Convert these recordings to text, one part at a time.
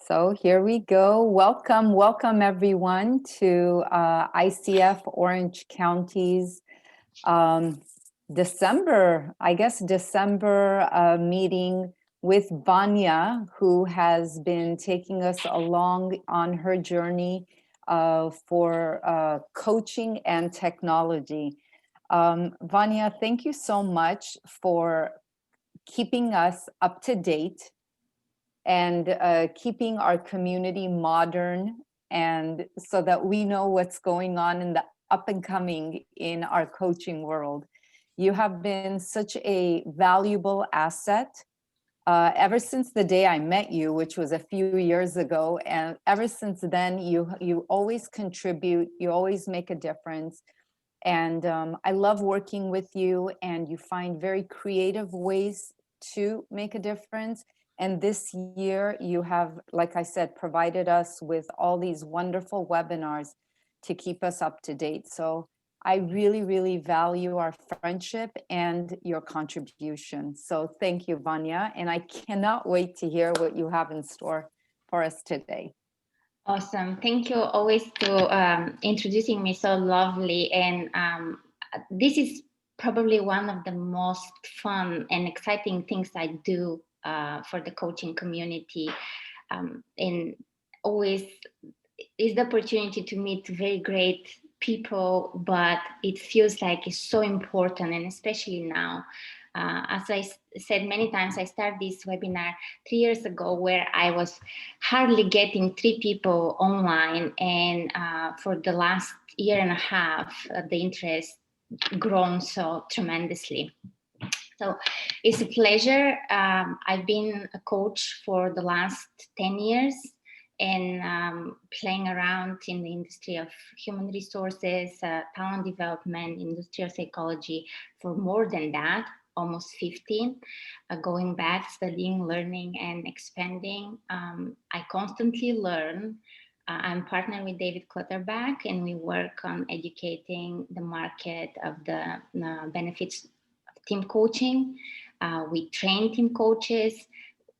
So here we go. Welcome everyone to ICF Orange County's December meeting with Vanya, who has been taking us along on her journey for coaching and technology. Vanya, thank you so much for keeping us up to date and keeping our community modern, and so that we know what's going on in the up and coming in our coaching world. You have been such a valuable asset ever since the day I met you, which was a few years ago. And ever since then, you always contribute, you always make a difference. And I love working with you, and you find very creative ways to make a difference. And this year you have, like I said, provided us with all these wonderful webinars to keep us up to date. So I really, really value our friendship and your contribution. So thank you, Vanya. And I cannot wait to hear what you have in store for us today. Awesome. Thank you always to introducing me so lovely. And this is probably one of the most fun and exciting things I do for the coaching community. And always is the opportunity to meet very great people, but it feels like it's so important, and especially now. As I said many times, I started this webinar 3 years ago where I was hardly getting 3 people online. And for the last year and a half, the interest grown so tremendously. So it's a pleasure. I've been a coach for the last 10 years and playing around in the industry of human resources, talent development, industrial psychology for more than that, almost 15, going back, studying, learning, and expanding. I constantly learn. I'm partnered with David Clutterback, and we work on educating the market of the benefits of team coaching. We train team coaches.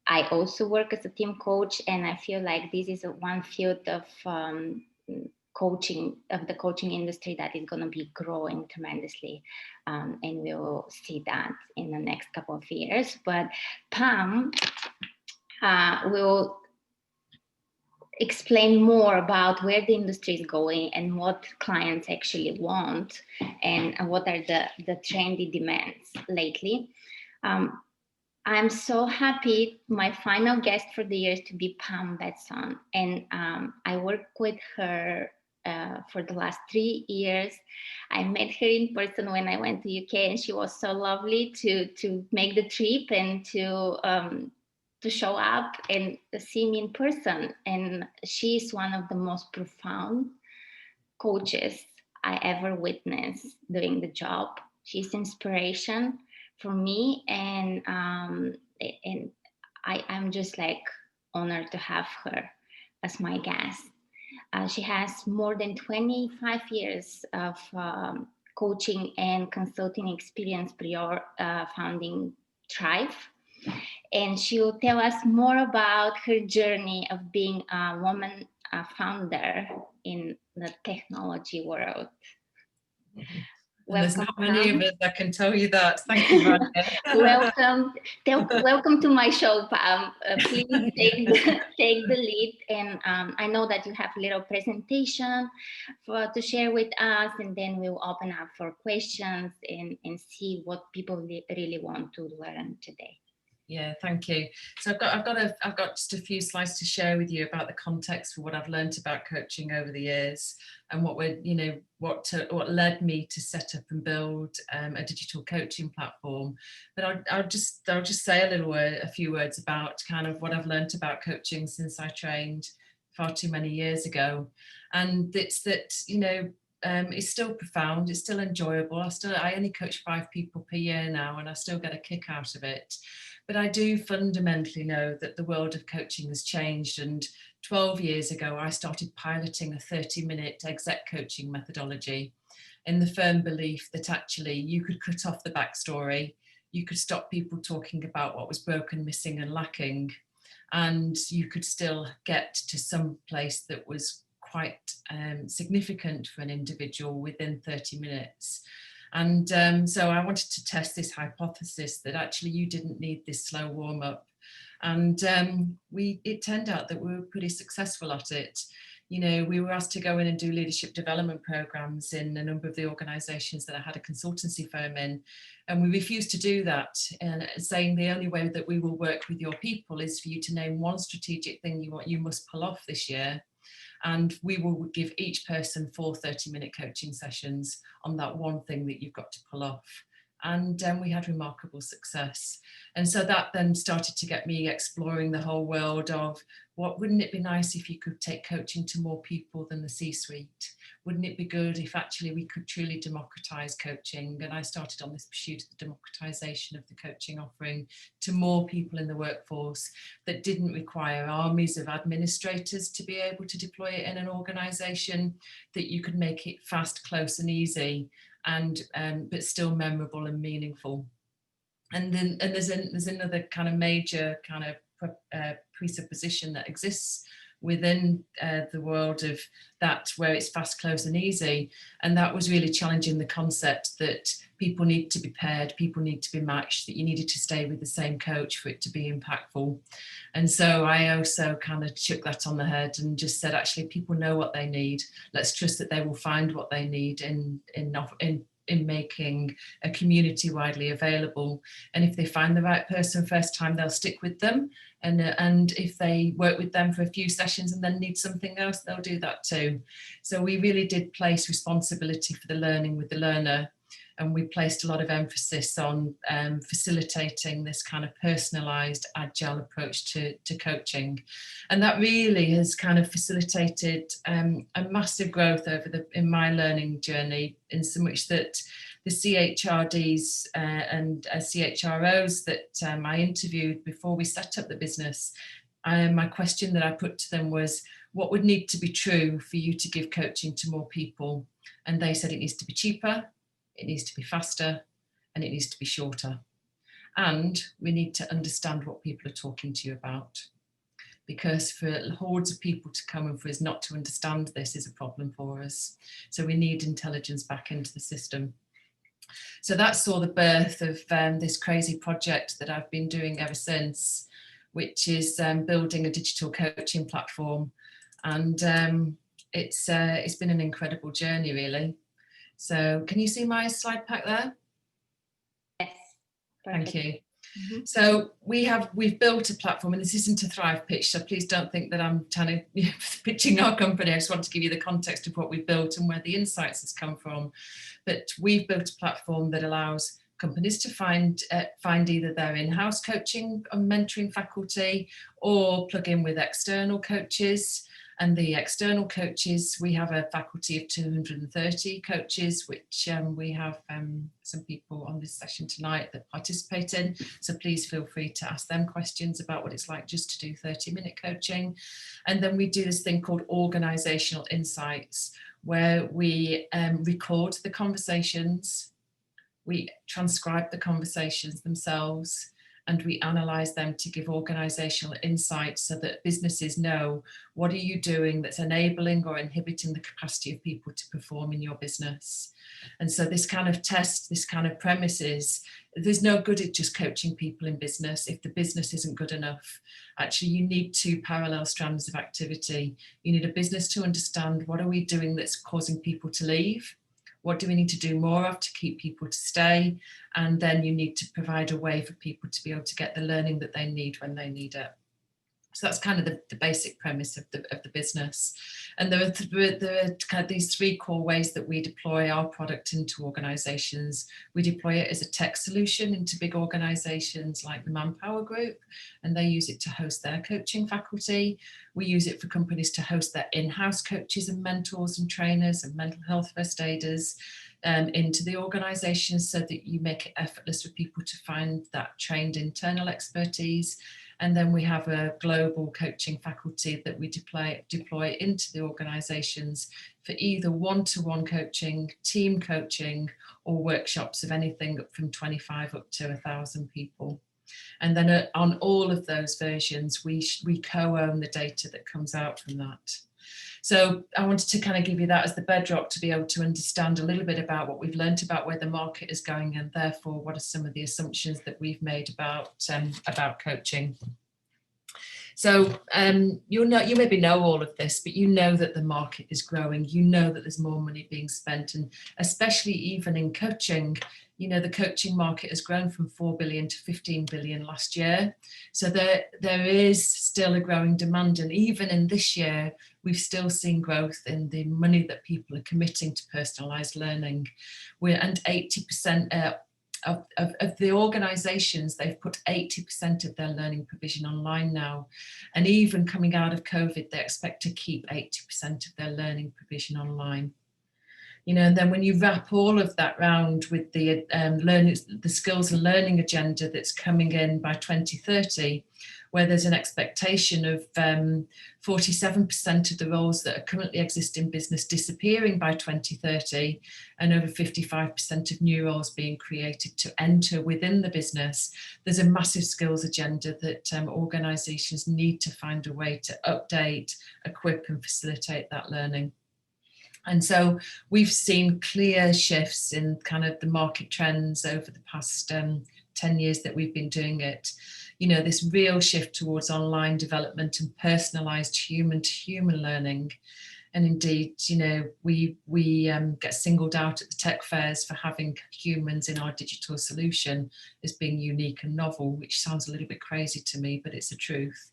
I also work as a team coach, and I feel like this is one field of coaching, of the coaching industry, that is going to be growing tremendously, and we'll see that in the next couple of years. But Pam will explain more about where the industry is going and what clients actually want, and what are the trendy demands lately. I'm so happy. My final guest for the year is to be Pam Bateson, and I worked with her for the last 3 years. I met her in person when I went to UK, and she was so lovely to make the trip and to show up and see me in person. And she's one of the most profound coaches I ever witnessed doing the job. She's inspiration for me, and I'm just like honored to have her as my guest. She has more than 25 years of coaching and consulting experience prior founding Thrive. And she'll tell us more about her journey of being a woman founder in the technology world. There's not many of us, I can tell you that. Thank you, Vanya. Welcome to my show, Pam. Please take the lead. And I know that you have a little presentation to share with us, and then we'll open up for questions and see what people really want to learn today. Yeah, thank you. So I've got just a few slides to share with you about the context for what I've learned about coaching over the years, and what led me to set up and build a digital coaching platform. But I'll just say a few words about kind of what I've learned about coaching since I trained far too many years ago. And it's that, it's still profound, it's still enjoyable. I only coach 5 people per year now, and I still get a kick out of it. But I do fundamentally know that the world of coaching has changed. And 12 years ago, I started piloting a 30-minute exec coaching methodology in the firm belief that actually you could cut off the backstory, you could stop people talking about what was broken, missing and lacking, and you could still get to some place that was quite significant for an individual within 30 minutes. And so I wanted to test this hypothesis that actually you didn't need this slow warm-up. And it turned out that we were pretty successful at it. You know, we were asked to go in and do leadership development programs in a number of the organizations that I had a consultancy firm in, and we refused to do that, and saying the only way that we will work with your people is for you to name one strategic thing you must pull off this year, and we will give each person 4 30-minute coaching sessions on that one thing that you've got to pull off. And we had remarkable success. And so that then started to get me exploring the whole world of, wouldn't it be nice if you could take coaching to more people than the C-suite? Wouldn't it be good if actually we could truly democratize coaching? And I started on this pursuit of the democratization of the coaching offering to more people in the workforce that didn't require armies of administrators to be able to deploy it in an organization, that you could make it fast, close and easy, and but still memorable and meaningful. And then there's another kind of major kind of presupposition that exists within the world of that, where it's fast, close and easy. And that was really challenging the concept that people need to be paired, people need to be matched, that you needed to stay with the same coach for it to be impactful. And so I also kind of shook that on the head and just said, actually, people know what they need. Let's trust that they will find what they need in making a community widely available. And if they find the right person first time, they'll stick with them. And if they work with them for a few sessions and then need something else, they'll do that too. So we really did place responsibility for the learning with the learner. And we placed a lot of emphasis on facilitating this kind of personalized, agile approach to coaching. And that really has kind of facilitated a massive growth in my learning journey, in so much that the CHRDs and CHROs that I interviewed before we set up the business, my question that I put to them was, what would need to be true for you to give coaching to more people? And they said it needs to be cheaper, it needs to be faster, and it needs to be shorter. And we need to understand what people are talking to you about. Because for hordes of people to come and for us not to understand this is a problem for us. So we need intelligence back into the system. So that saw the birth of this crazy project that I've been doing ever since, which is building a digital coaching platform. And it's been an incredible journey, really. So can you see my slide pack there? Yes. Perfect. Thank you. Mm-hmm. So we've built a platform, and this isn't a Thrive pitch, so please don't think that I'm pitching our company. I just want to give you the context of what we've built and where the insights has come from. But we've built a platform that allows companies to find either their in-house coaching and mentoring faculty or plug in with external coaches. And the external coaches, we have a faculty of 230 coaches, which we have some people on this session tonight that participate in. So please feel free to ask them questions about what it's like just to do 30-minute coaching. And then we do this thing called organizational insights, where we record the conversations, we transcribe the conversations themselves, and we analyze them to give organizational insights so that businesses know, what are you doing that's enabling or inhibiting the capacity of people to perform in your business? And so this kind of test, this kind of premise is, there's no good at just coaching people in business if the business isn't good enough. Actually, you need 2 parallel strands of activity. You need a business to understand, what are we doing that's causing people to leave? What do we need to do more of to keep people to stay? And then you need to provide a way for people to be able to get the learning that they need when they need it. So that's kind of the basic premise of the business. And there are kind of these 3 core ways that we deploy our product into organizations. We deploy it as a tech solution into big organizations like the Manpower Group, and they use it to host their coaching faculty. We use it for companies to host their in-house coaches and mentors and trainers and mental health first aiders into the organizations, so that you make it effortless for people to find that trained internal expertise. And then we have a global coaching faculty that we deploy into the organizations for either one-to-one coaching, team coaching, or workshops of anything from 25 up to 1,000 people. And then on all of those versions, we co-own the data that comes out from that. So I wanted to kind of give you that as the bedrock to be able to understand a little bit about what we've learned about where the market is going, and therefore what are some of the assumptions that we've made about coaching. So you maybe know all of this, but you know that the market is growing. You know that there's more money being spent, and especially even in coaching, you know, the coaching market has grown from 4 billion to 15 billion last year. So there is still a growing demand, and even in this year, we've still seen growth in the money that people are committing to personalised learning. And 80% of the organisations, they've put 80% of their learning provision online now. And even coming out of COVID, they expect to keep 80% of their learning provision online. You know, and then when you wrap all of that round with the the skills and learning agenda that's coming in by 2030, where there's an expectation of 47% of the roles that currently exist in business disappearing by 2030, and over 55% of new roles being created to enter within the business, there's a massive skills agenda that organisations need to find a way to update, equip and facilitate that learning. And so we've seen clear shifts in kind of the market trends over the past 10 years that we've been doing it. You know, this real shift towards online development and personalised human-to-human learning. And indeed, you know, we get singled out at the tech fairs for having humans in our digital solution as being unique and novel, which sounds a little bit crazy to me, but it's the truth.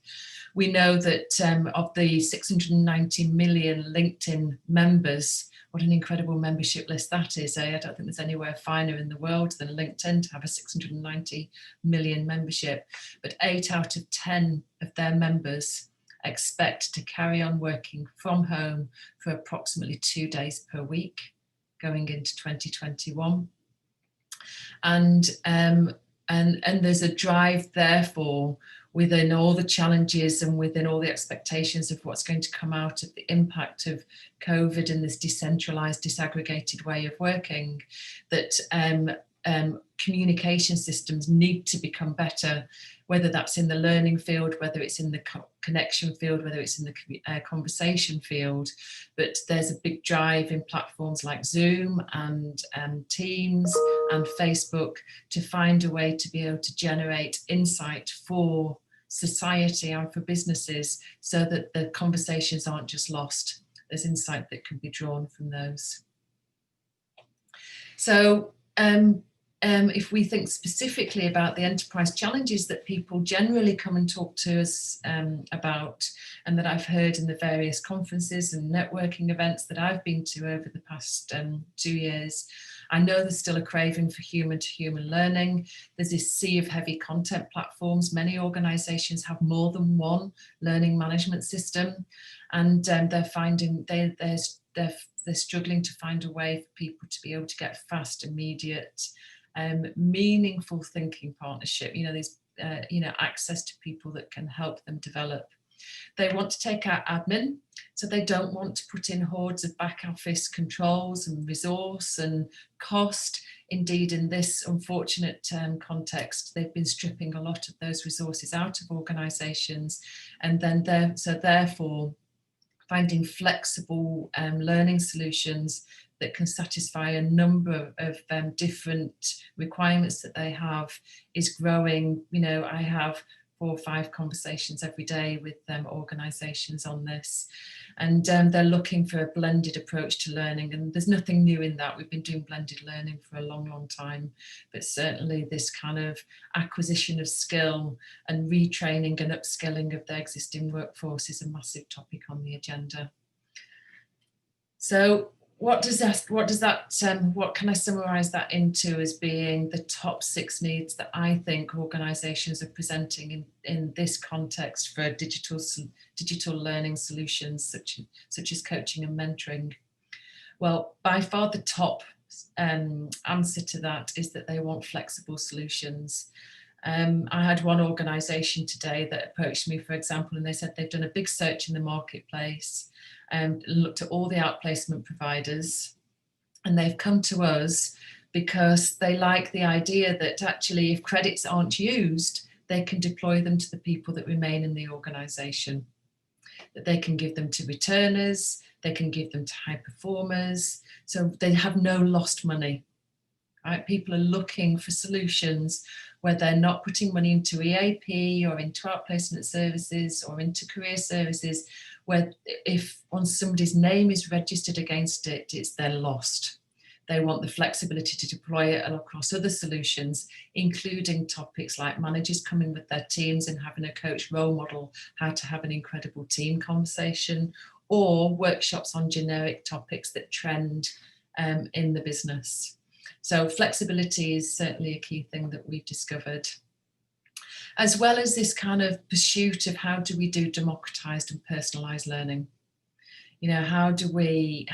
We know that of the 690 million LinkedIn members, what an incredible membership list that is. I don't think there's anywhere finer in the world than LinkedIn to have a 690 million membership, but 8 out of 10 of their members expect to carry on working from home for approximately 2 days per week going into 2021. And there's a drive, therefore, within all the challenges and within all the expectations of what's going to come out of the impact of COVID and this decentralized, disaggregated way of working, that communication systems need to become better, whether that's in the learning field, whether it's in the connection field, whether it's in the conversation field. But there's a big drive in platforms like Zoom and Teams and Facebook to find a way to be able to generate insight for society and for businesses so that the conversations aren't just lost. There's insight that can be drawn from those. So if we think specifically about the enterprise challenges that people generally come and talk to us about, and that I've heard in the various conferences and networking events that I've been to over the past 2 years, I know there's still a craving for human-to-human learning. There's this sea of heavy content platforms. Many organisations have more than one learning management system, and they're finding they're struggling to find a way for people to be able to get fast, immediate, meaningful thinking partnership. You know, there's access to people that can help them develop. They want to take out admin, so they don't want to put in hordes of back office controls and resource and cost. Indeed, in this unfortunate context, they've been stripping a lot of those resources out of organisations, and then therefore finding flexible learning solutions that can satisfy a number of different requirements that they have is growing. You know, I have 4 or 5 conversations every day with organisations on this, and they're looking for a blended approach to learning, and there's nothing new in that. We've been doing blended learning for a long time, but certainly this kind of acquisition of skill and retraining and upskilling of their existing workforce is a massive topic on the agenda. So what can I summarize that into as being the top 6 needs that I think organizations are presenting in this context for digital learning solutions such as coaching and mentoring? Well, by far the top answer to that is that they want flexible solutions. I had one organisation today that approached me, for example, and they said they've done a big search in the marketplace and looked at all the outplacement providers, and they've come to us because they like the idea that actually if credits aren't used, they can deploy them to the people that remain in the organisation, that they can give them to returners, they can give them to high performers, so they have no lost money. Right? People are looking for solutions where they're not putting money into EAP or into outplacement services or into career services, where if once somebody's name is registered against it, it's then lost. They want the flexibility to deploy it across other solutions, including topics like managers coming with their teams and having a coach role model how to have an incredible team conversation, or workshops on generic topics that trend in the business. So flexibility is certainly a key thing that we've discovered, as well as this kind of pursuit of how do we do democratized and personalized learning. You know, how do we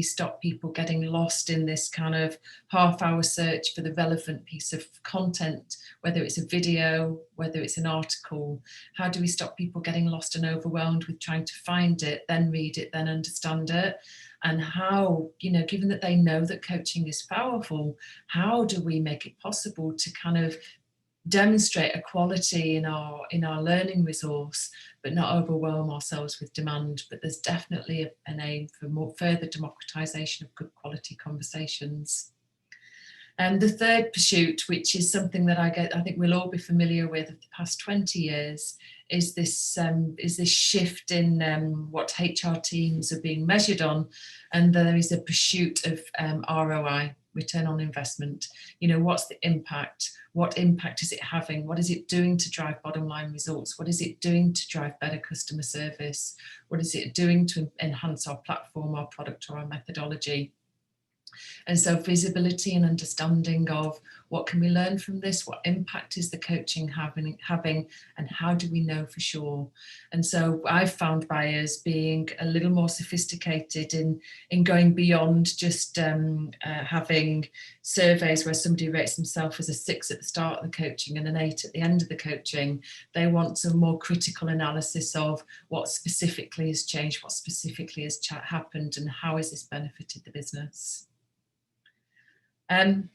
stop people getting lost in this kind of half-hour search for the relevant piece of content, whether it's a video, whether it's an article? How do we stop people getting lost and overwhelmed with trying to find it, then read it, then understand it? And how, you know, given that they know that coaching is powerful, how do we make it possible to kind of demonstrate a quality in our learning resource, but not overwhelm ourselves with demand? But there's definitely an aim for more further democratization of good quality conversations. And the third pursuit, which is something that I think we'll all be familiar with of the past 20 years, is this shift in what HR teams are being measured on, and there is a pursuit of ROI, return on investment. You know, what's the impact? What impact is it having? What is it doing to drive bottom line results? What is it doing to drive better customer service? What is it doing to enhance our platform, our product, or our methodology? And so visibility and understanding of what can we learn from this, what impact is the coaching having, and how do we know for sure? And so I've found buyers being a little more sophisticated in going beyond just having surveys where somebody rates themselves as a 6 at the start of the coaching and an 8 at the end of the coaching. They want some more critical analysis of what specifically has changed, what specifically has happened, and how has this benefited the business.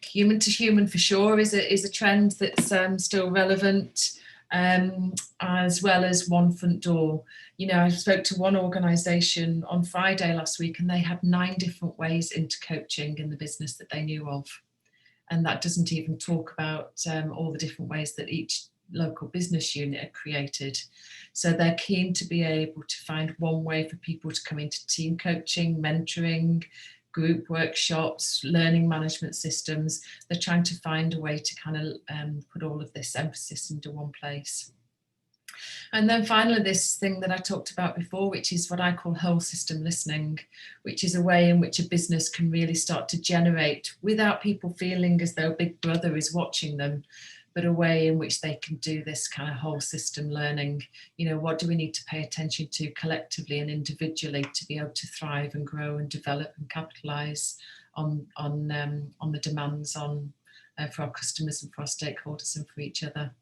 Human to human for sure is a trend that's still relevant, as well as one front door. You know, I spoke to one organisation on Friday last week, and they had 9 different ways into coaching in the business that they knew of. And that doesn't even talk about all the different ways that each local business unit had created. So they're keen to be able to find one way for people to come into team coaching, mentoring, group workshops, learning management systems. They're trying to find a way to kind of put all of this emphasis into one place. And then finally, this thing that I talked about before, which is what I call whole system listening, which is a way in which a business can really start to generate, without people feeling as though Big Brother is watching them, but a way in which they can do this kind of whole system learning. You know, what do we need to pay attention to collectively and individually to be able to thrive and grow and develop and capitalise on the demands for our customers and for our stakeholders and for each other.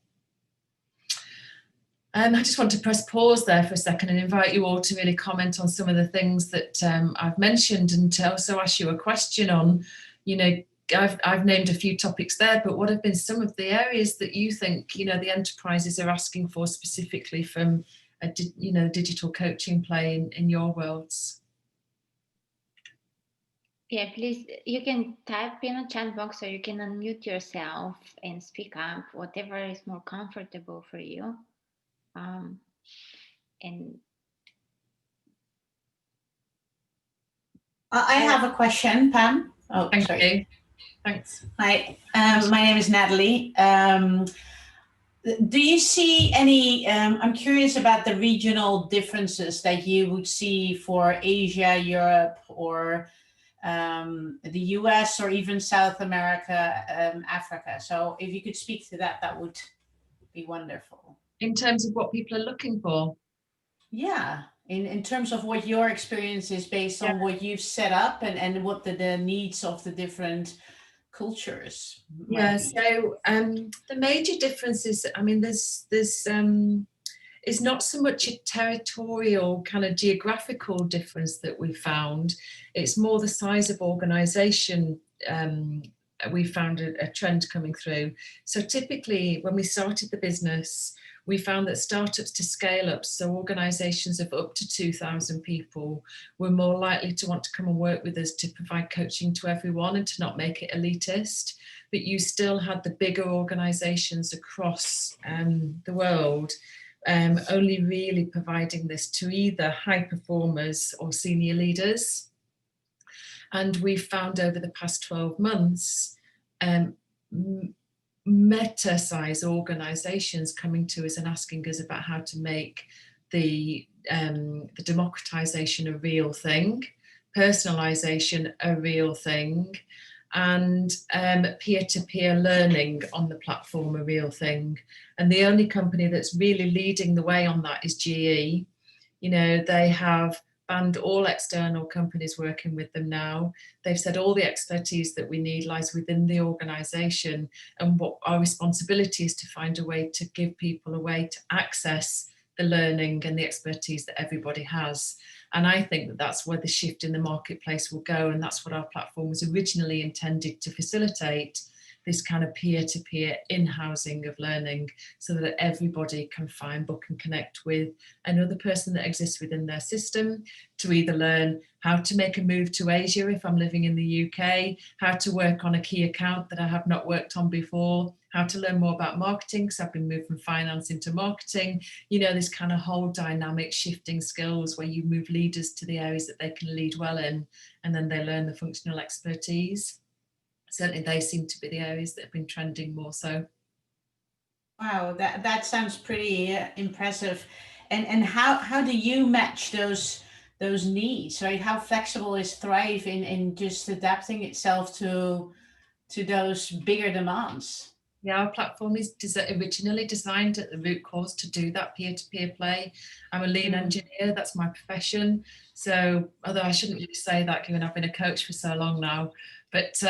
I just want to press pause there for a second and invite you all to really comment on some of the things that I've mentioned, and to also ask you a question on, you know, I've named a few topics there, but what have been some of the areas that you think, you know, the enterprises are asking for specifically from a digital coaching play in your worlds? Yeah, please, you can type in a chat box, or you can unmute yourself and speak up, whatever is more comfortable for you. And I have a question, Pam. Oh, Thank sorry. you. Thanks. Hi, my name is Natalie. Do you see any, I'm curious about the regional differences that you would see for Asia, Europe, or the US, or even South America, Africa. So if you could speak to that, that would be wonderful. In terms of what people are looking for? Yeah, in terms of what your experience is based on what you've set up, and what the needs of the different cultures. Yeah, so the major difference is, I mean, there's is not so much a territorial kind of geographical difference that we found. It's more the size of organisation we found a trend coming through. So typically when we started the business, we found that startups to scale up, so organisations of up to 2,000 people, were more likely to want to come and work with us to provide coaching to everyone and to not make it elitist. But you still had the bigger organisations across the world only really providing this to either high performers or senior leaders. And we've found over the past 12 months, meta-size organisations coming to us and asking us about how to make the democratisation a real thing, personalisation a real thing, and peer-to-peer learning on the platform a real thing. And the only company that's really leading the way on that is GE. You know, they have banned all external companies working with them now. They've said all the expertise that we need lies within the organisation, and what our responsibility is to find a way to give people a way to access the learning and the expertise that everybody has. And I think that that's where the shift in the marketplace will go, and that's what our platform was originally intended to facilitate, this kind of peer-to-peer in-housing of learning, so that everybody can find, book and connect with another person that exists within their system, to either learn how to make a move to Asia if I'm living in the UK, how to work on a key account that I have not worked on before, how to learn more about marketing because I've been moved from finance into marketing. You know, this kind of whole dynamic shifting skills where you move leaders to the areas that they can lead well in, and then they learn the functional expertise. Certainly they seem to be the areas that have been trending more so. Wow, that sounds pretty impressive. And how do you match those needs, right? How flexible is Thrive in just adapting itself to those bigger demands? Yeah, our platform is originally designed at the root cause to do that peer-to-peer play. I'm a lean engineer, that's my profession. So, although I shouldn't really say that given I've been a coach for so long now, but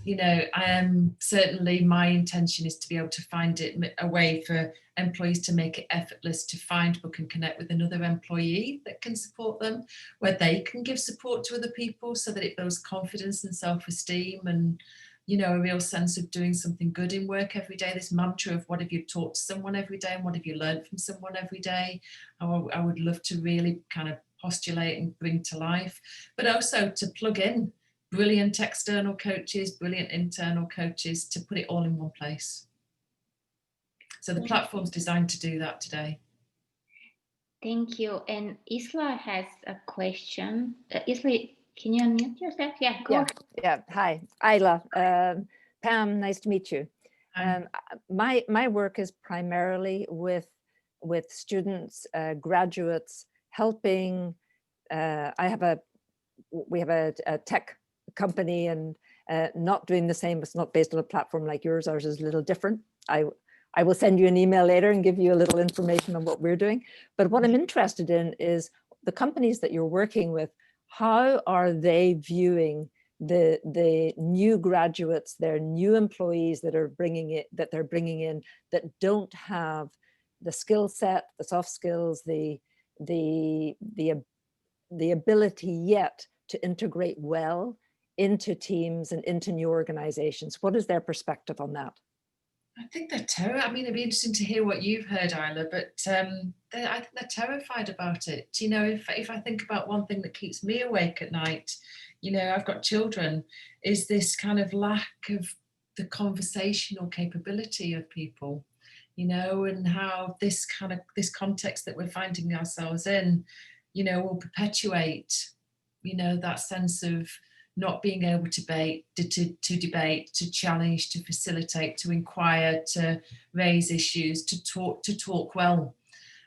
you know, I am certainly, my intention is to be able to find a way for employees to make it effortless to find, book and connect with another employee that can support them, where they can give support to other people so that it builds confidence and self-esteem and, you know, a real sense of doing something good in work every day. This mantra of what have you taught to someone every day and what have you learned from someone every day. I would love to really kind of postulate and bring to life, but also to plug in brilliant external coaches, brilliant internal coaches, to put it all in one place. So the platform's designed to do that today. Thank you. And Isla has a question. Isla, can you unmute yourself? Yeah, go ahead. Yeah. Hi, Isla. Pam, nice to meet you. My work is primarily with students, graduates, helping. We have a tech company, and not doing the same. It's not based on a platform like yours. Ours is a little different. I will send you an email later and give you a little information on what we're doing. But what I'm interested in is the companies that you're working with. How are they viewing the new graduates, their new employees that they're bringing in that don't have the skill set, the soft skills, the ability yet to integrate well into teams and into new organizations? What is their perspective on that? I think they're terrified. I mean, it'd be interesting to hear what you've heard, Isla, but I think they're terrified about it. You know, if I think about one thing that keeps me awake at night, you know, I've got children, is this kind of lack of the conversational capability of people, you know, and how this context that we're finding ourselves in, you know, will perpetuate, you know, that sense of not being able to debate, to challenge, to facilitate, to inquire, to raise issues, to talk well.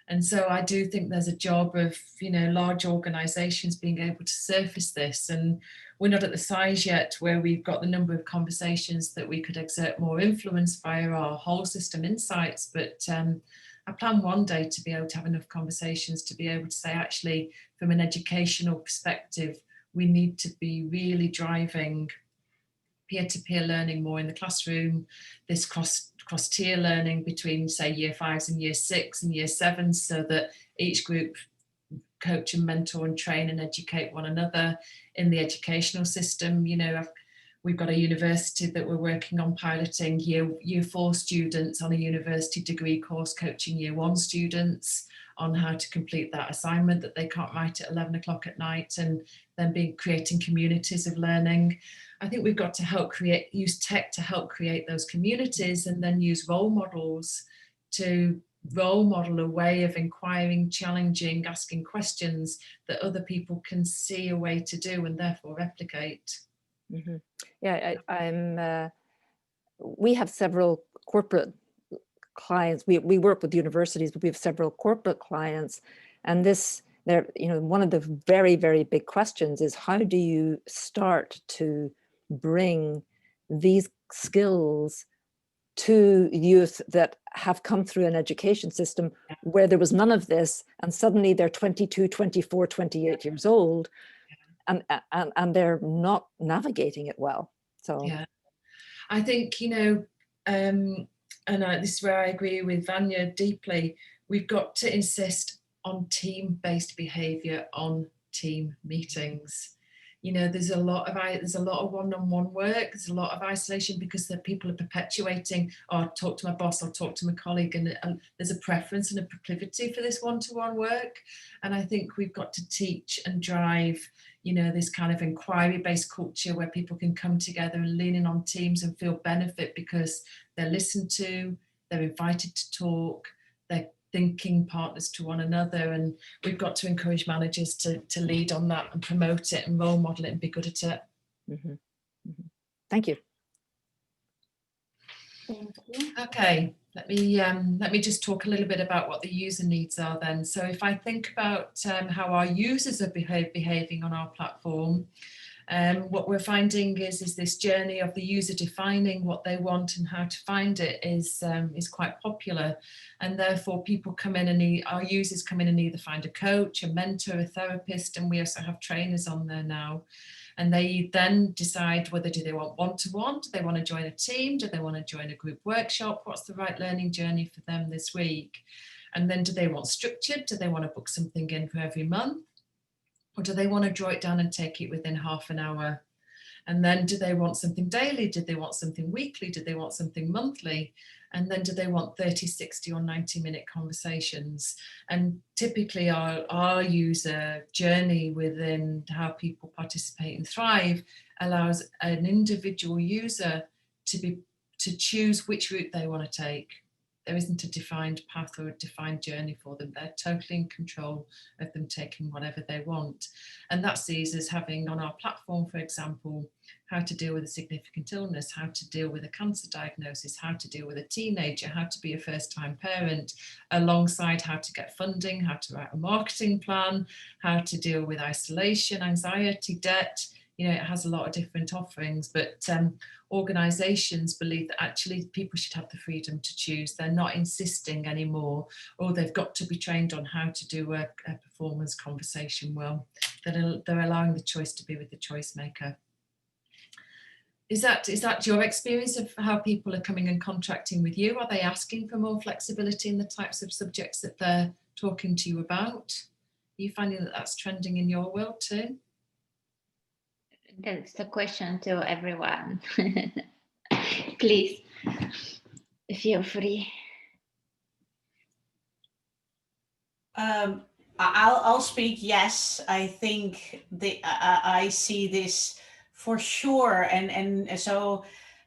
And so I do think there's a job of, you know, large organisations being able to surface this. And we're not at the size yet where we've got the number of conversations that we could exert more influence via our whole system insights. But I plan one day to be able to have enough conversations to be able to say, actually, from an educational perspective, we need to be really driving peer-to-peer learning more in the classroom, this cross-tier learning between, say, year 5s and year 6 and year 7, so that each group coach and mentor and train and educate one another in the educational system. You know, We've got a university that we're working on piloting year 4 students on a university degree course, coaching year 1 students on how to complete that assignment that they can't write at 11 o'clock at night, and then creating communities of learning. I think we've got to use tech to help create those communities, and then use role models to role model a way of inquiring, challenging, asking questions that other people can see a way to do and therefore replicate. Mm-hmm. Yeah, we have several corporate clients. We work with universities, but we have several corporate clients, and one of the very, very big questions is, how do you start to bring these skills to youth that have come through an education system where there was none of this, and suddenly they're 22, 24, 28 years old, and they're not navigating it well. So yeah, I think, this is where I agree with Vanya deeply. We've got to insist on team-based behaviour on team meetings. There's a lot of one-on-one work. There's a lot of isolation because the people are perpetuating, I'll talk to my boss, I'll talk to my colleague, and there's a preference and a proclivity for this one-to-one work. And I think we've got to teach and drive, this kind of inquiry-based culture where people can come together and lean in on teams and feel benefit because they're listened to, they're invited to talk, they're thinking partners to one another, and we've got to encourage managers to lead on that and promote it and role model it and be good at it. Mm-hmm. Mm-hmm. Thank you. Thank you. Okay, let me just talk a little bit about what the user needs are then. So if I think about how our users are behaving on our platform, what we're finding is this journey of the user defining what they want and how to find it is quite popular, and therefore people come in and our users come in and either find a coach, a mentor, a therapist, and we also have trainers on there now. And they then decide whether do they want one-to-one, do they want to join a team, do they want to join a group workshop, what's the right learning journey for them this week? And then do they want structured, do they want to book something in for every month? Or do they want to draw it down and take it within half an hour? And then do they want something daily? Do they want something weekly? Do they want something monthly? And then do they want 30, 60 or 90-minute conversations? And typically our user journey within how people participate and thrive allows an individual user to choose which route they want to take. There isn't a defined path or a defined journey for them. They're totally in control of them taking whatever they want. And that sees us having on our platform, for example, how to deal with a significant illness, how to deal with a cancer diagnosis, how to deal with a teenager, how to be a first-time parent, alongside how to get funding, how to write a marketing plan, how to deal with isolation, anxiety, debt. It has a lot of different offerings, but organisations believe that actually people should have the freedom to choose. They're not insisting anymore, or they've got to be trained on how to do a performance conversation well. They're allowing the choice to be with the choice maker. Is that your experience of how people are coming and contracting with you? Are they asking for more flexibility in the types of subjects that they're talking to you about? Are you finding that that's trending in your world too? That's the question to everyone. Please feel free. I'll speak. Yes, I think I see this for sure, and so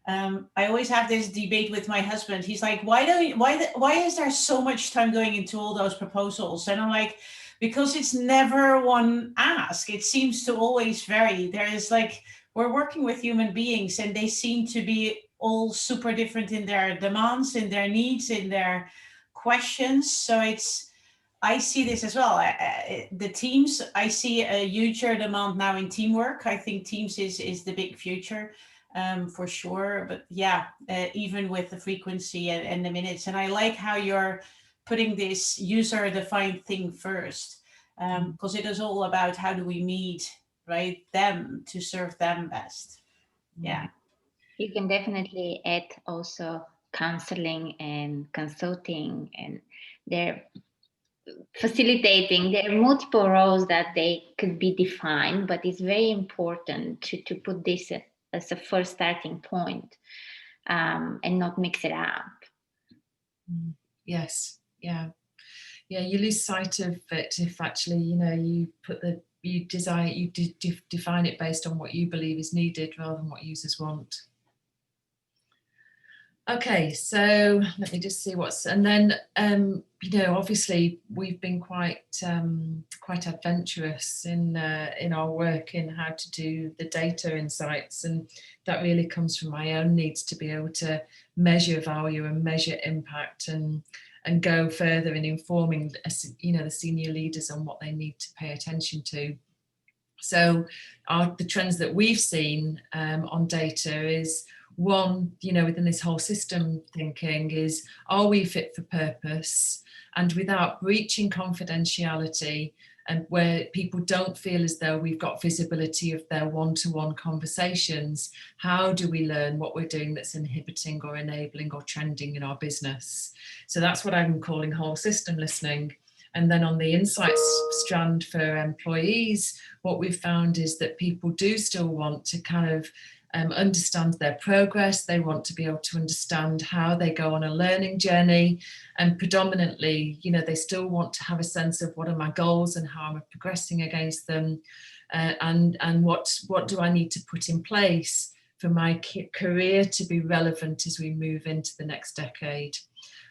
I always have this debate with my husband. He's like, why is there so much time going into all those proposals? And I'm like, because it's never one ask. It seems to always vary. There is we're working with human beings, and they seem to be all super different in their demands, in their needs, in their questions. So I see this as well. The teams, I see a huger demand now in teamwork. I think teams is the big future. For sure, but yeah, even with the frequency and the minutes. And I like how you're putting this user-defined thing first, because it is all about how do we meet, right, them to serve them best. Yeah. You can definitely add also counseling and consulting, and they're facilitating. There are multiple roles that they could be defined, but it's very important to put this as a first starting point, and not mix it up. Yes, yeah, you lose sight of it if actually, you define it based on what you believe is needed rather than what users want. Okay, so let me just see and then obviously we've been quite adventurous in our work in how to do the data insights, and that really comes from my own needs to be able to measure value and measure impact and go further in informing the senior leaders on what they need to pay attention to. So the trends that we've seen on data is, one, within this whole system thinking is, are we fit for purpose? And without breaching confidentiality, and where people don't feel as though we've got visibility of their one-to-one conversations, how do we learn what we're doing that's inhibiting or enabling or trending in our business? So that's what I'm calling whole system listening. And then on the insights strand for employees, what we've found is that people do still want to kind of understand their progress. They want to be able to understand how they go on a learning journey, and predominantly, they still want to have a sense of what are my goals and how I'm progressing against them, and what do I need to put in place for my career to be relevant as we move into the next decade.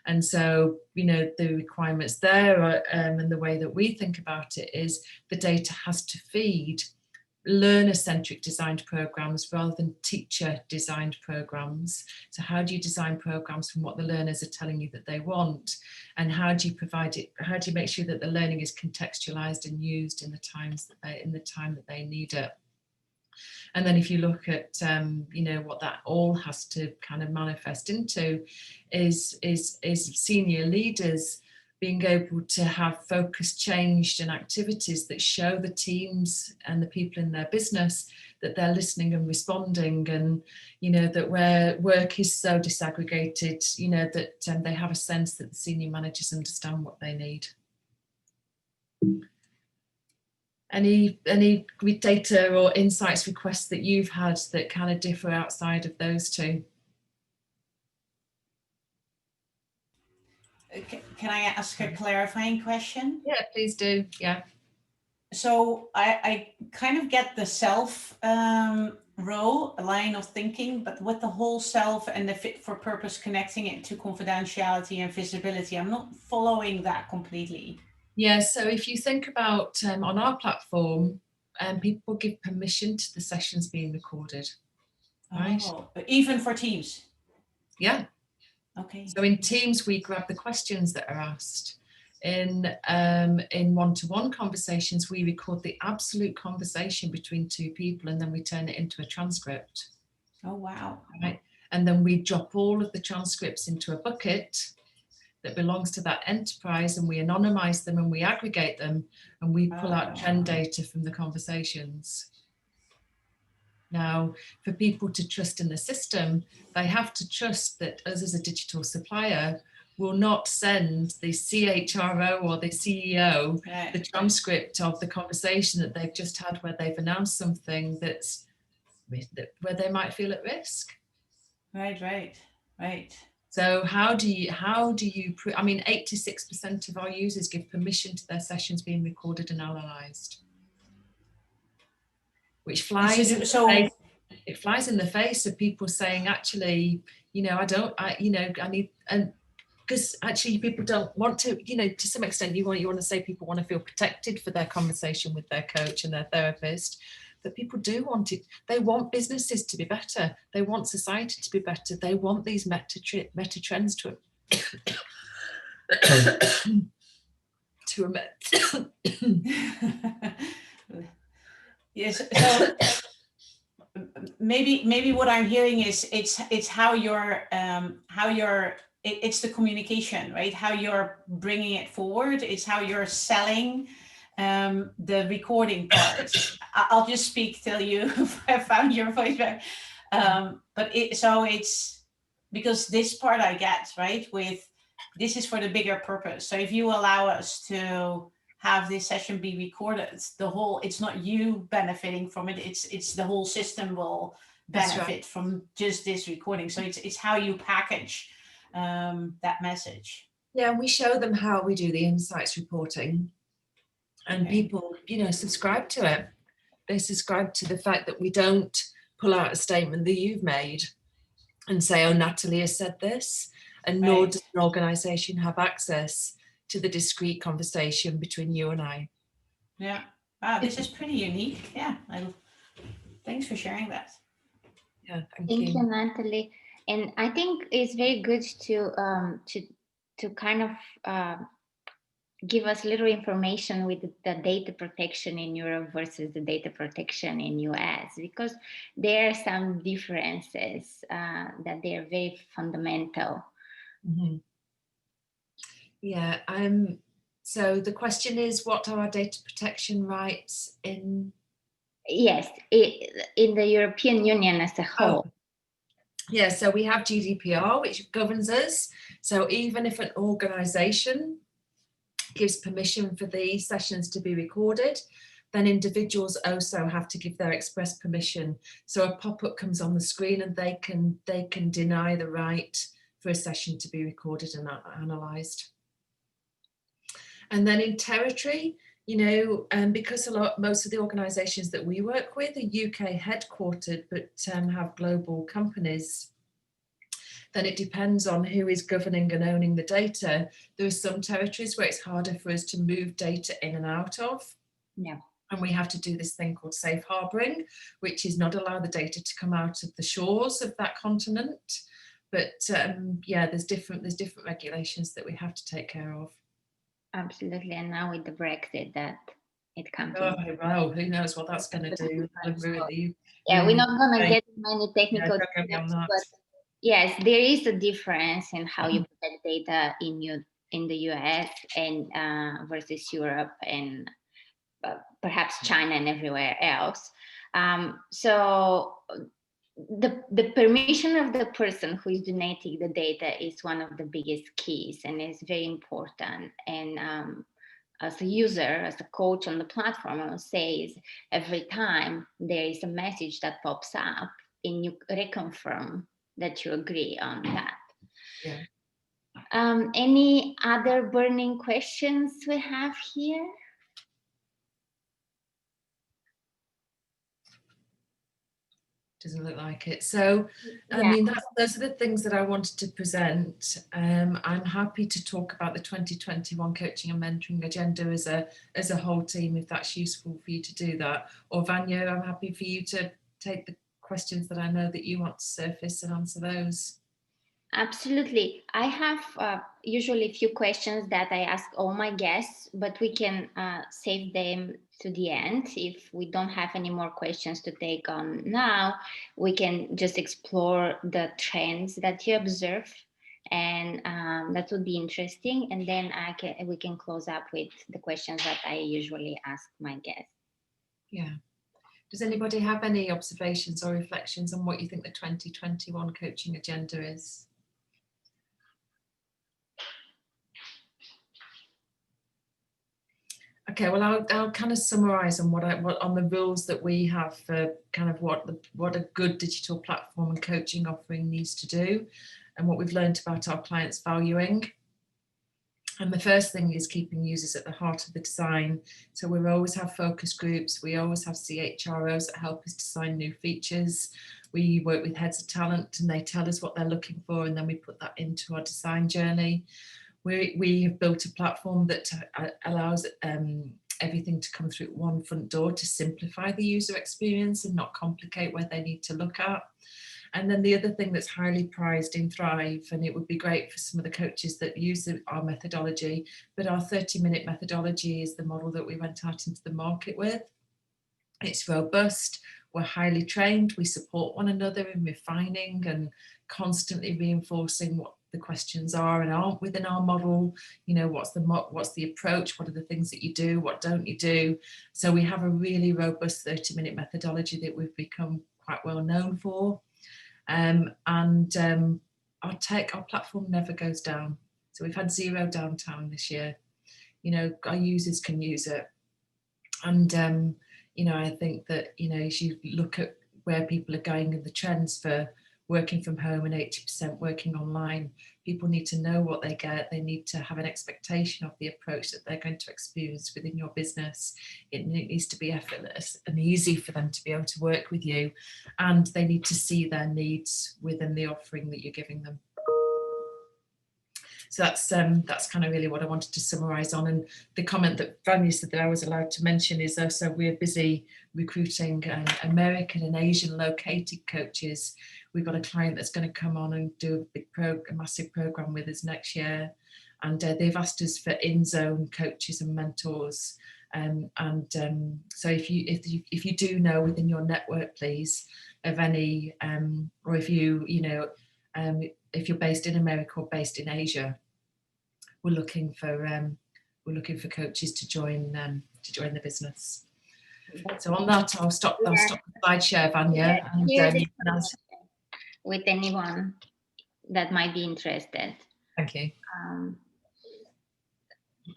And so, the requirements there are, and the way that we think about it is the data has to feed learner-centric designed programs rather than teacher-designed programs. So how do you design programs from what the learners are telling you that they want, and how do you provide it? How do you make sure that the learning is contextualized and used in the time that they need it? And then if you look at what that all has to kind of manifest into is senior leaders being able to have focus changed and activities that show the teams and the people in their business that they're listening and responding, and that where work is so disaggregated, that they have a sense that the senior managers understand what they need. Any data or insights requests that you've had that kind of differ outside of those two? Can I ask a clarifying question? Yeah, please do. Yeah. So I kind of get the self line of thinking, but with the whole self and the fit for purpose, connecting it to confidentiality and visibility, I'm not following that completely. Yeah, so if you think about on our platform, people give permission to the sessions being recorded, right? Oh, even for Teams? Yeah. Okay. So in Teams, we grab the questions that are asked. In one-to-one conversations, we record the absolute conversation between two people, and then we turn it into a transcript. Oh, wow. Right. And then we drop all of the transcripts into a bucket that belongs to that enterprise, and we anonymize them and we aggregate them, and we pull out trend data from the conversations. Now, for people to trust in the system, they have to trust that us as a digital supplier will not send the CHRO or the CEO the transcript of the conversation that they've just had where they've announced something where they might feel at risk. Right. So how do you, I mean, 86% of our users give permission to their sessions being recorded and analysed, which flies in the face of people saying, actually, I need, and because actually people don't want to, to some extent you want to say people want to feel protected for their conversation with their coach and their therapist, but people do want it. They want businesses to be better. They want society to be better. They want these meta trends to Yes. So maybe what I'm hearing is it's how you're it's the communication, right? How you're bringing it forward. It's how you're selling the recording part. I'll just speak till you have found your voice back. But it's because this part I get, right? With this is for the bigger purpose. So if you allow us to have this session be recorded, it's not you benefiting from it. It's the whole system will That's right. benefit from just this recording. So it's how you package that message. Yeah, and we show them how we do the insights reporting, and Okay. people, subscribe to it. They subscribe to the fact that we don't pull out a statement that you've made and say, oh, Natalie has said this, and nor Right. does an organisation have access to the discrete conversation between you and I. Yeah. Wow, this is pretty unique. Yeah. Thanks for sharing that. Yeah, Thank you, Natalie. And I think it's very good to kind of give us little information with the data protection in Europe versus the data protection in US, because there are some differences that they are very fundamental. Mm-hmm. Yeah. So the question is, what are our data protection rights in? Yes, in the European Union as a whole. Oh. Yeah, so we have GDPR, which governs us. So even if an organisation gives permission for these sessions to be recorded, then individuals also have to give their express permission. So a pop-up comes on the screen and they can deny the right for a session to be recorded and analysed. And then in territory, because most of the organisations that we work with are UK headquartered but have global companies, then it depends on who is governing and owning the data. There are some territories where it's harder for us to move data in and out of. Yeah. And we have to do this thing called safe harbouring, which is not allow the data to come out of the shores of that continent. But yeah, there's different regulations that we have to take care of. Absolutely. And now with the Brexit, that it comes Oh, wow, who knows what that's going to do. Yeah, we're not going to get many technical details, but yes, there is a difference in how you protect data in the US and versus Europe and perhaps China and everywhere else. So the permission of the person who is donating the data is one of the biggest keys, and it's very important. And as a user, as a coach on the platform, I would say is every time there is a message that pops up and you reconfirm that you agree on that. Yeah. Any other burning questions we have here? Doesn't look like it. So, I mean, those are the things that I wanted to present. I'm happy to talk about the 2021 coaching and mentoring agenda as a whole team, if that's useful for you to do that. Or Vanya, I'm happy for you to take the questions that I know that you want to surface and answer those. Absolutely. I have usually a few questions that I ask all my guests, but we can save them to the end. If we don't have any more questions to take on now, we can just explore the trends that you observe, and that would be interesting. And then we can close up with the questions that I usually ask my guests. Yeah. Does anybody have any observations or reflections on what you think the 2021 coaching agenda is? Okay, well, I'll kind of summarise on what on the rules that we have for kind of what a good digital platform and coaching offering needs to do, and what we've learned about our clients valuing. And the first thing is keeping users at the heart of the design. So we always have focus groups. We always have CHROs that help us design new features. We work with heads of talent and they tell us what they're looking for, and then we put that into our design journey. We have built a platform that allows everything to come through one front door to simplify the user experience and not complicate where they need to look at. And then the other thing that's highly prized in Thrive, and it would be great for some of the coaches that use our methodology, but our 30-minute methodology is the model that we went out into the market with. It's robust, we're highly trained, we support one another in refining and constantly reinforcing what the questions are and aren't within our model. You know, what's the approach, what are the things that you do, what don't you do? So we have a really robust 30-minute methodology that we've become quite well known for. Our platform never goes down. So we've had 0 downtime this year. You know, our users can use it. And, you know, I think that, you know, as you look at where people are going and the trends for working from home and 80% working online. People need to know what they get. They need to have an expectation of the approach that they're going to experience within your business. It needs to be effortless and easy for them to be able to work with you, and they need to see their needs within the offering that you're giving them. So that's kind of really what I wanted to summarise on. And the comment that Vanya said that I was allowed to mention is also we're busy recruiting American and Asian located coaches. We've got a client that's going to come on and do a massive program with us next year, and they've asked us for in-zone coaches and mentors. So if you do know within your network, please, of any, or if if you're based in America or based in Asia, we're looking for coaches to join the business. So on that, I'll stop the slide share, Vanya, with anyone that might be interested. Thank you.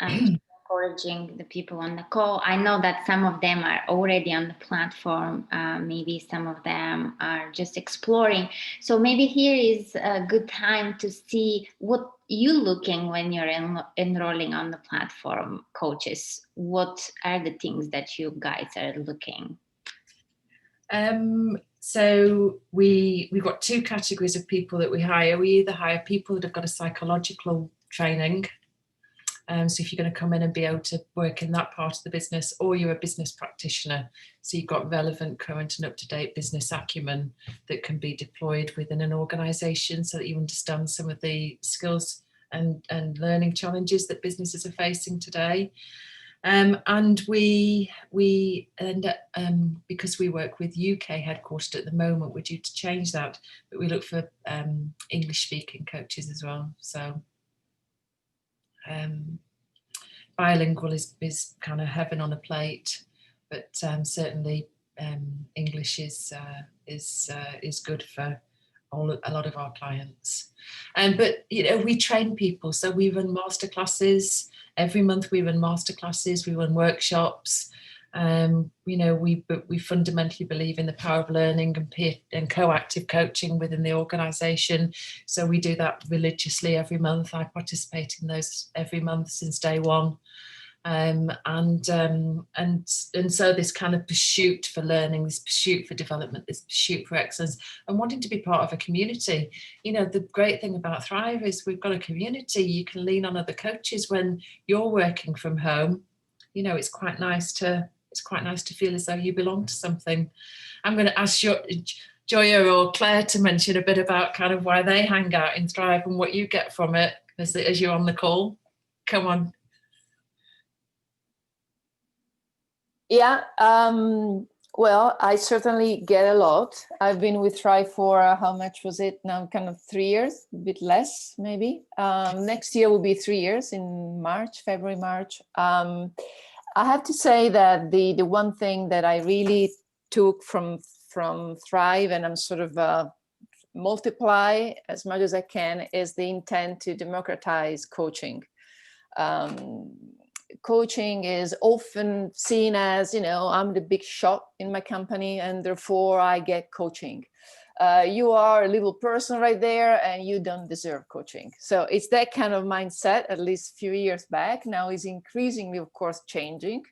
I'm encouraging the people on the call. I know that some of them are already on the platform. Maybe some of them are just exploring. So maybe here is a good time to see what you're looking when you're enrolling on the platform, coaches. What are the things that you guys are looking? So we've got two categories of people that we hire. We either hire people that have got a psychological training. So if you're going to come in and be able to work in that part of the business, or you're a business practitioner, so you've got relevant, current and up-to-date business acumen that can be deployed within an organisation so that you understand some of the skills and learning challenges that businesses are facing today. And we end up, because we work with UK headquartered at the moment, we're due to change that, but we look for English-speaking coaches as well. So bilingual is kind of heaven on a plate, but certainly English is good for a lot of our clients. But we train people, so we run masterclasses every month. We run masterclasses, we run workshops. We fundamentally believe in the power of learning and peer and coactive coaching within the organisation. So we do that religiously every month. I participate in those every month since day one. And so this kind of pursuit for learning, this pursuit for development, this pursuit for excellence, and wanting to be part of a community. The great thing about Thrive is we've got a community. You can lean on other coaches when you're working from home. It's quite nice to feel as though you belong to something. I'm going to ask Joya or Claire to mention a bit about kind of why they hang out in Thrive and what you get from it as you're on the call. Come on. Yeah, well, I certainly get a lot. I've been with Thrive for how much was it now? Kind of 3 years, a bit less maybe. Next year will be 3 years in February, March. I have to say that the one thing that I really took from Thrive, and I'm sort of multiply as much as I can, is the intent to democratize coaching. Coaching is often seen as, I'm the big shot in my company and therefore I get coaching. You are a little person right there and you don't deserve coaching. So it's that kind of mindset, at least a few years back. Now is increasingly, of course, changing.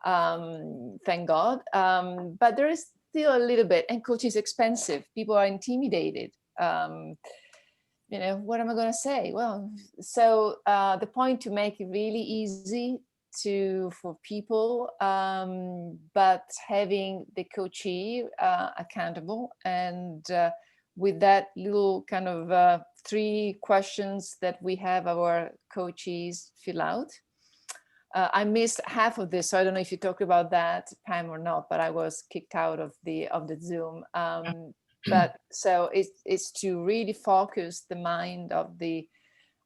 Thank God. But there is still a little bit, and coaching is expensive. People are intimidated. What am I going to say? Well, so the point to make it really easy for people, but having the coachee accountable, and with that little kind of 3 questions that we have our coachees fill out. I missed half of this, so I don't know if you talked about that, Pam, or not, but I was kicked out of the Zoom. But so it's to really focus the mind of the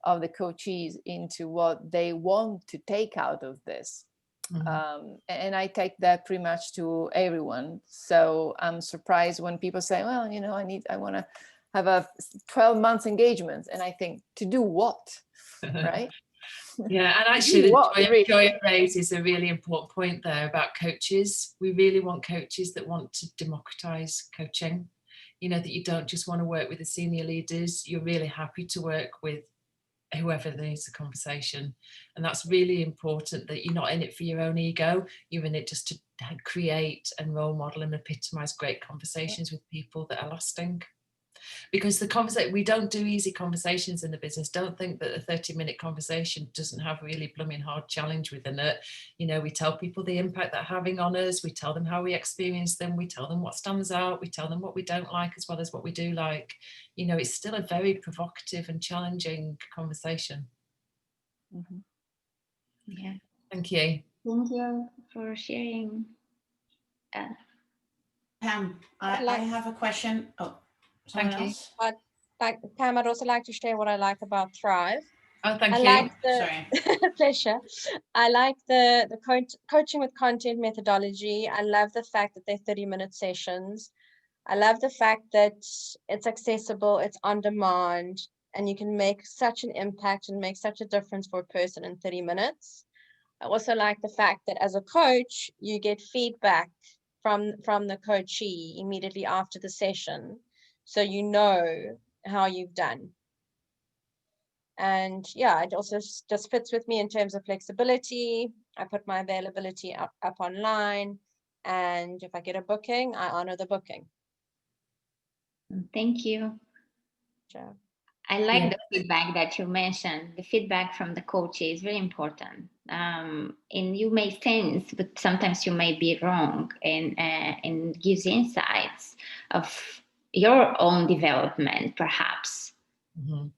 coachees into what they want to take out of this. Mm-hmm. And I take that pretty much to everyone. So I'm surprised when people say, well, I want to have a 12 months engagement. And I think, to do what, right? Yeah, and actually What, the really? joy it raises a really important point there about coaches. We really want coaches that want to democratize coaching. You know, that you don't just want to work with the senior leaders, you're really happy to work with whoever needs the conversation. And that's really important, that you're not in it for your own ego, you're in it just to create and role model and epitomize great conversations with people that are lasting. Because the conversation, we don't do easy conversations in the business. Don't think that a 30-minute conversation doesn't have a really blooming hard challenge within it. You know, we tell people the impact they're having on us, we tell them how we experience them, we tell them what stands out, we tell them what we don't like as well as what we do like. You know, it's still a very provocative and challenging conversation. Mhm. Yeah. Thank you. Thank you for sharing. Pam, I have a question. Oh, someone Thank you. else? Like Pam, I'd also like to share what I like about Thrive. Oh, thank I you. like the Sorry. pleasure. I like the coaching with content methodology. I love the fact that they're 30-minute sessions. I love the fact that it's accessible, it's on demand, and you can make such an impact and make such a difference for a person in 30 minutes. I also like the fact that as a coach, you get feedback from the coachee immediately after the session, so you know how you've done. And yeah, it also just fits with me in terms of flexibility. I put my availability up online, and if I get a booking, I honor the booking. Thank you. Sure. I like Yeah. the feedback that you mentioned. The feedback from the coach is very important. And you may sense, but sometimes you may be wrong, and gives insights of your own development, perhaps. Mm-hmm.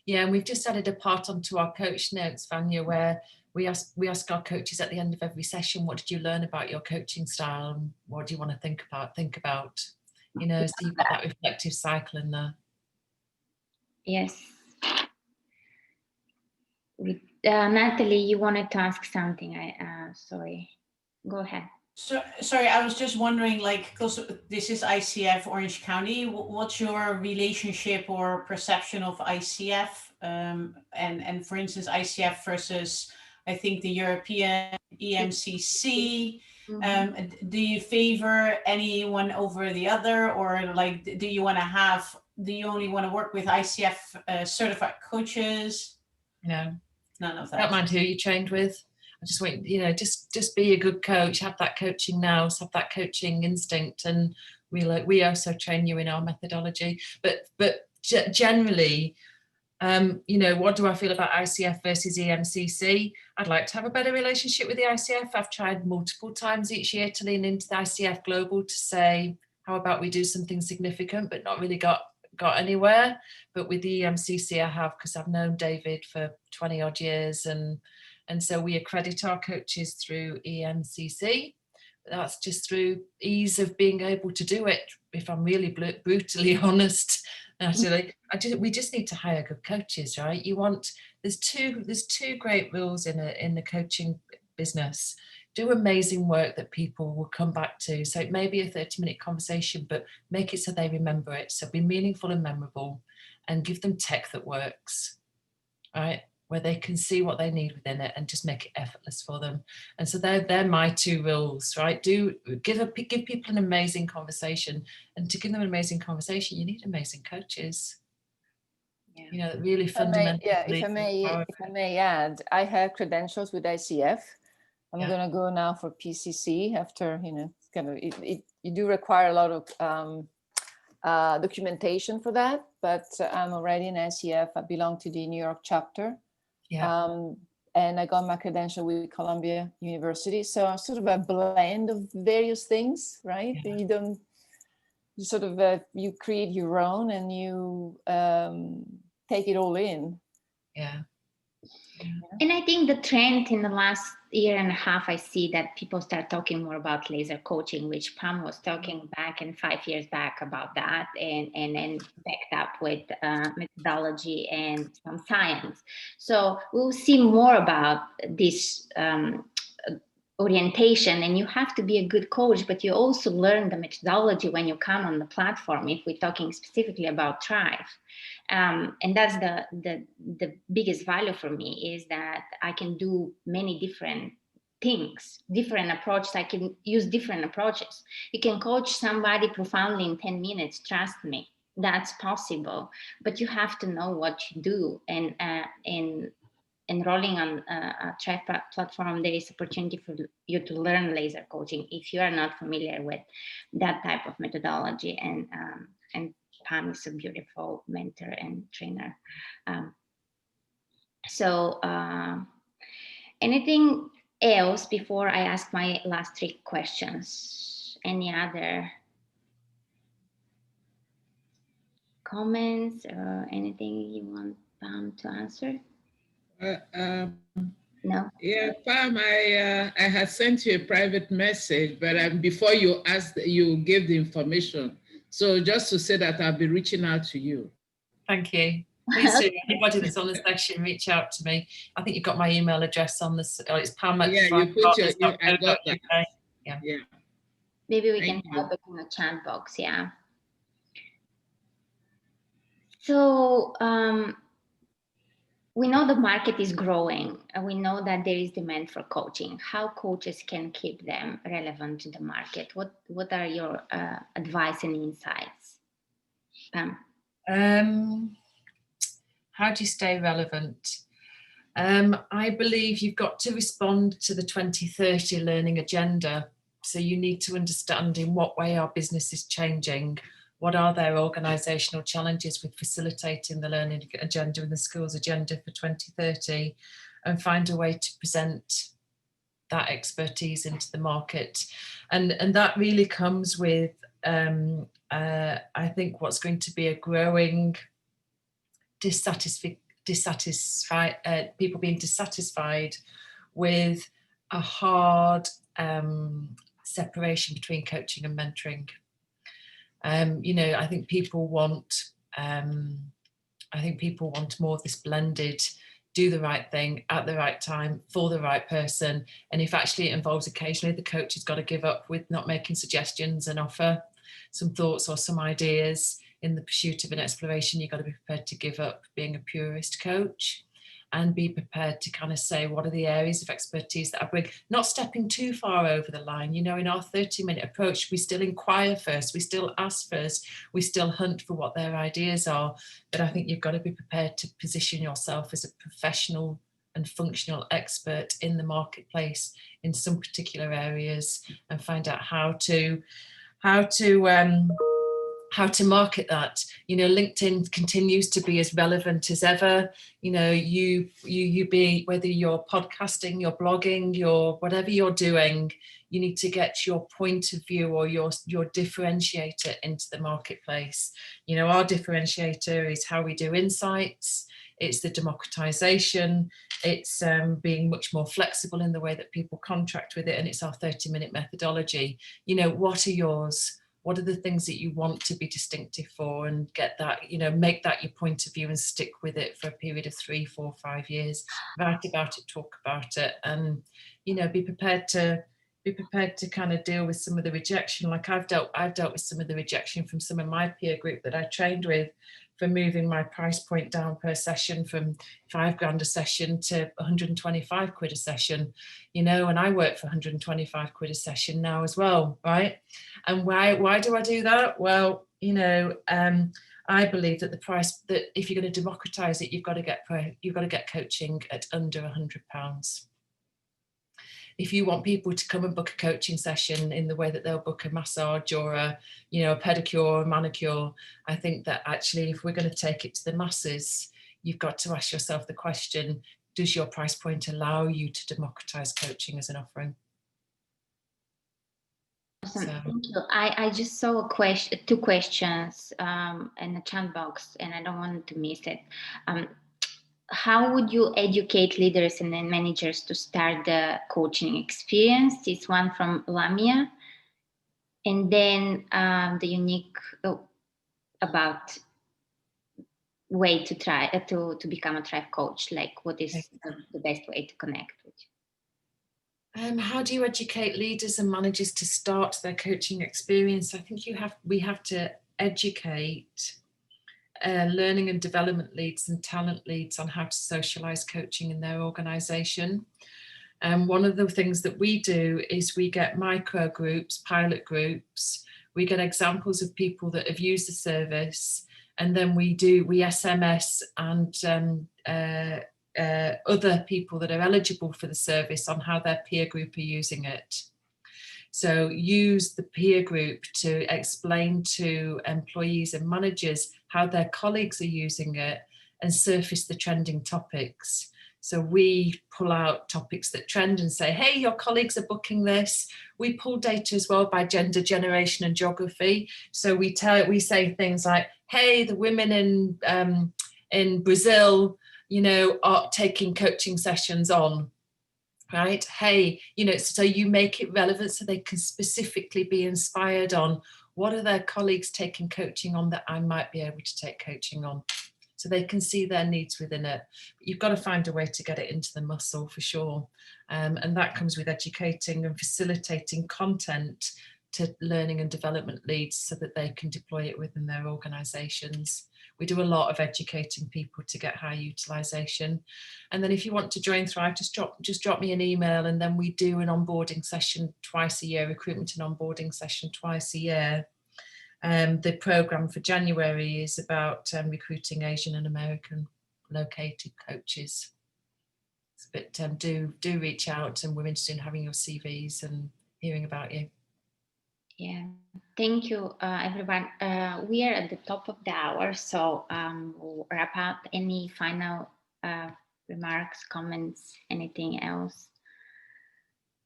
Yeah, and we've just added a part onto our coach notes, Vanya, where we ask our coaches at the end of every session, what did you learn about your coaching style, and what do you want to think about? You know, so you've got that reflective cycle in there. Yes. Natalie, you wanted to ask something. Sorry. Go ahead. So, sorry, I was just wondering, like, because this is ICF Orange County, what's your relationship or perception of ICF? And for instance, ICF versus, I think, the European EMCC. Do you favor anyone over the other, or like, do you only want to work with ICF certified coaches? No, None of I that. don't mind who you trained with. I just want, you know, just be a good coach, have that coaching nous, have that coaching instinct, and we also train you in our methodology. But generally, you know, what do I feel about ICF versus EMCC? I'd like to have a better relationship with the ICF. I've tried multiple times each year to lean into the ICF Global to say, how about we do something significant, but not really got anywhere. But with the EMCC I have, because I've known David for 20 odd years, and so we accredit our coaches through EMCC. That's just through ease of being able to do it. If I'm really brutally honest, actually, we just need to hire good coaches, right? There's two great rules in the coaching business. Do amazing work that people will come back to. So it may be a 30-minute conversation, but make it so they remember it. So be meaningful and memorable, and give them tech that works, right? Where they can see what they need within it and just make it effortless for them. And so they're my two rules, right? Give people an amazing conversation, and to give them an amazing conversation, you need amazing coaches. Yeah. You know, really fundamentally. If I may add, I have credentials with ICF. I'm gonna go now for PCC after, you know, you do require a lot of documentation for that, but I'm already in ICF. I belong to the New York chapter. And I got my credential with Columbia University. So sort of a blend of various things, right? Yeah. You create your own, and you take it all in. Yeah. And I think the trend in the last year and a half, I see that people start talking more about laser coaching, which Pam was talking back in 5 years back about that, and backed up with methodology and some science. So we'll see more about this orientation, and you have to be a good coach, but you also learn the methodology when you come on the platform, if we're talking specifically about Thrive. And that's the biggest value for me, is that I can do many different things, different approaches. I can use different approaches. You can coach somebody profoundly in 10 minutes, trust me, that's possible, but you have to know what you do. And enrolling on a Thrive platform, there is opportunity for you to learn laser coaching if you are not familiar with that type of methodology. And Pam is a beautiful mentor and trainer. So anything else before I ask my last 3 questions? Any other comments or anything you want Pam to answer? No. Yeah, Pam, I had sent you a private message, but before you asked, you gave the information. So just to say that I'll be reaching out to you. Thank you. Please do. Anybody that's on the session, reach out to me. I think you've got my email address on this. Oh, it's Pam at Yeah, you put your, I got that. Yeah. Yeah. Maybe we Thank can you. help it in the chat box. Yeah. So we know the market is growing, and we know that there is demand for coaching. How coaches can keep them relevant to the market? What are your advice and insights, Pam? How do you stay relevant? I believe you've got to respond to the 2030 learning agenda. So you need to understand in what way our business is changing. What are their organisational challenges with facilitating the learning agenda and the schools agenda for 2030, and find a way to present that expertise into the market. And that really comes with, I think, what's going to be a growing people being dissatisfied with a hard separation between coaching and mentoring. You know, I think people want more of this blended, do the right thing at the right time for the right person. And if actually it involves occasionally the coach has got to give up with not making suggestions and offer some thoughts or some ideas in the pursuit of an exploration, you've got to be prepared to give up being a purist coach and be prepared to kind of say, what are the areas of expertise that I bring? Not stepping too far over the line. You know, in our 30-minute approach, we still inquire first, we still ask first, we still hunt for what their ideas are. But I think you've got to be prepared to position yourself as a professional and functional expert in the marketplace in some particular areas, and find out how to market that. You know, LinkedIn continues to be as relevant as ever. You know, you be, whether you're podcasting, you're blogging, you're whatever you're doing, you need to get your point of view or your differentiator into the marketplace. You know, our differentiator is how we do insights. It's the democratization. It's being much more flexible in the way that people contract with it. And it's our 30-minute methodology. You know, what are yours? What are the things that you want to be distinctive for, and get that, you know, make that your point of view and stick with it for a period of 3, 4, 5 years. Write about it, talk about it, and, you know, be prepared to kind of deal with some of the rejection. Like I've dealt with some of the rejection from some of my peer group that I trained with, for moving my price point down per session from £5,000 a session to 125 quid a session, you know, and I work for 125 quid a session now as well, right? And why do I do that? Well, you know, I believe that the price, that if you're going to democratize it, you've got to get coaching at under £100. If you want people to come and book a coaching session in the way that they'll book a massage or a pedicure or a manicure, I think that actually, if we're going to take it to the masses, you've got to ask yourself the question, does your price point allow you to democratize coaching as an offering? Awesome. So. Thank you. I just saw two questions in the chat box, and I don't want to miss it. How would you educate leaders and then managers to start the coaching experience? This one from Vanya. And then the unique about way to try to become a Thrive coach. Like, what is the best way to connect with How do you educate leaders and managers to start their coaching experience? I think we have to educate learning and development leads and talent leads on how to socialize coaching in their organization. And one of the things that we do is we get micro groups, pilot groups, we get examples of people that have used the service, and then we SMS and other people that are eligible for the service on how their peer group are using it. So use the peer group to explain to employees and managers how their colleagues are using it and surface the trending topics. So we pull out topics that trend and say, hey, your colleagues are booking this. We pull data as well by gender, generation and geography. So we say things like, hey, the women in Brazil, you know, are taking coaching sessions on, right? Hey, you know, so you make it relevant so they can specifically be inspired on what are their colleagues taking coaching on that I might be able to take coaching on. So they can see their needs within it. But you've got to find a way to get it into the muscle for sure. And that comes with educating and facilitating content to learning and development leads so that they can deploy it within their organizations. We do a lot of educating people to get high utilization. And then if you want to join Thrive, just drop me an email, and then we do an onboarding session twice a year, recruitment and onboarding session twice a year. The program for January is about recruiting Asian and American located coaches. But do reach out, and we're interested in having your CVs and hearing about you. Yeah, thank you, everyone. We are at the top of the hour, so we'll wrap up. Any final remarks, comments, anything else?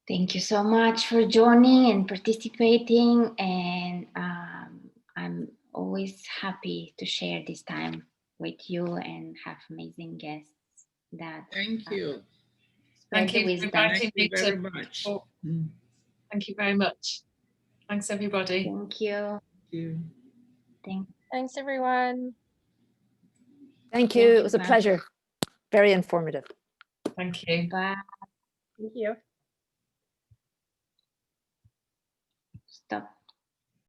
Thank you so much for joining and participating, and I'm always happy to share this time with you and have amazing guests that Thank you. spread the wisdom. Thank you very much. Thank you very much. Thanks, everybody. Thank you. Thank you. Thanks, everyone. Thank you. It was a pleasure. Very informative. Thank you. Bye. Thank you. Stop.